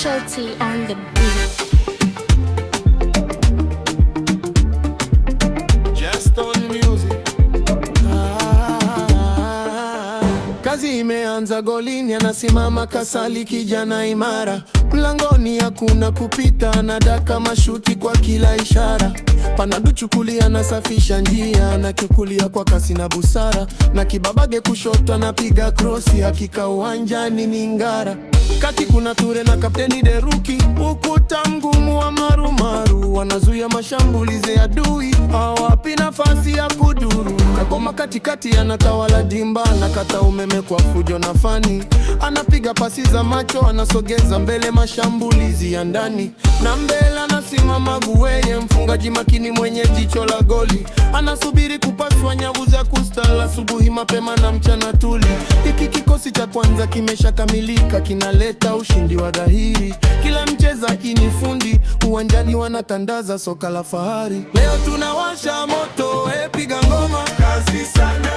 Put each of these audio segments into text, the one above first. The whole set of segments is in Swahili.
Chelsea on the beat. Just on music. Kazi imeanza, golini anasimama Kasali, kijana imara. Mlangoni hakuna kupita, anadaka mashuti kwa kila ishara. Panadu chukulia, anasafisha njia, anachukulia kwa kasi na busara. Na Kibabage kushoto, anapiga krosi, hakika uwanjani ni ngara. Kati kuna Ture na kapteni Deruki, ukuta mgumu wa marumaru, wanazuia mashambulizi ya adui, hawapi nafasi ya kuduru. Kagoma katikati anatawala dimba, anakata umeme kwa fujo na fani, anapiga pasi za macho, anasogeza mbele mashambulizi ya ndani. Na mbele anasimama Gueye, mfungaji makini mwenye jicho la goli, anasubiri kupaswa nyavu za kustala, asubuhi mapema na mchana tuli. Hiki kikosi cha kwanza kimeshakamilika, kinaleta ushindi wa dhahiri. Kila mchezaji ni fundi, uwanjani wanatandaza soka la fahari. Leo tunawasha moto, piga ngoma, kazi sana.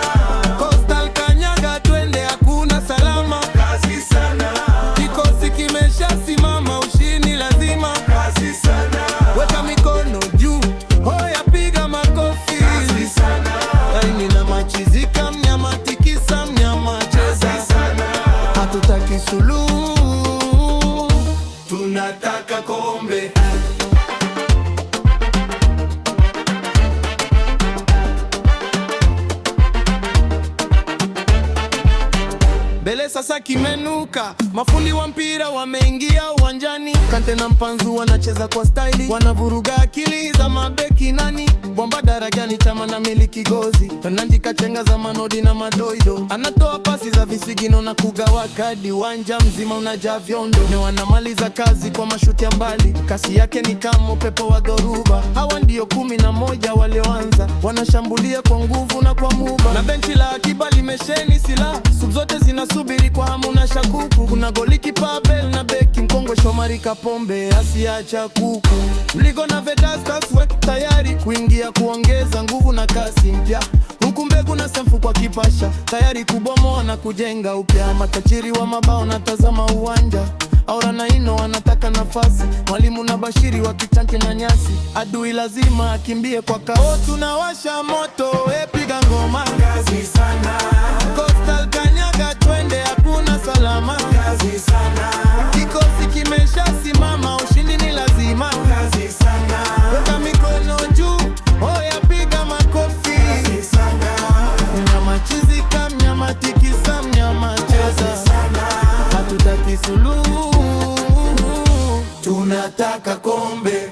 Coastal kanyaga, twende, hakuna salama, kazi sana. Kikosi kimeshasimama, ushindi lazima, kazi sana. Weka mikono juu, hoya piga makofi, kazi sana. Laini na machizika, mnyama tikisa, mnyama cheza, kazi sana. Hatutaki suluhu, tunataka kombe. Mbele sasa kimenuka, mafundi wa mpira wameingia uwanjani. Kante na Mpanzu wanacheza kwa staili, wanavuruga akili za mabeki nani. Bomba darajani, Chama na miliki gozi, Nandi kachenga za Manodi na Madoido, anatoa pasi za visigino na kugawa kadi, uwanja mzima unajaa vyondo. Ni wanamaliza kazi kwa mashuti ya mbali, kasi yake ni kama upepo wa dhoruba. Hawa ndio 11 walioanza, wanashambulia kwa nguvu na kwa muba. Na benchi la akiba limesheni silaha, sub zote zinasubiri kwa hamu na shakuku. Kuna golikipa Abel na beki mkongwe Shomari Kapombe, asiacha kuku. Mligo na Vedasta's wek tayari kuingia, kuongeza nguvu na kasi mpya. Huku Mbegu na Semfu kwa kipasha, tayari kubomoa na kujenga upya. Matachiri wa mabao natazama uwanja, Aura na Ino wanataka nafasi, Mwalimu na Bashiri wakichanche na nyasi. Adui lazima akimbie kwa kasi. Oh, tunawasha moto, piga ngoma, kazi sana. Coastal kanyaga, twende, hakuna salama, kazi sana. Kikosi kimeshasimama, ushindi ni lazima, kazi sana. Weka mikono juu, hoya piga makofi, kazi sana. Mnyama chizika, mnyama tikisa, mnyama cheza, kazi sana. Hatutaki suluhu, tunataka kombe.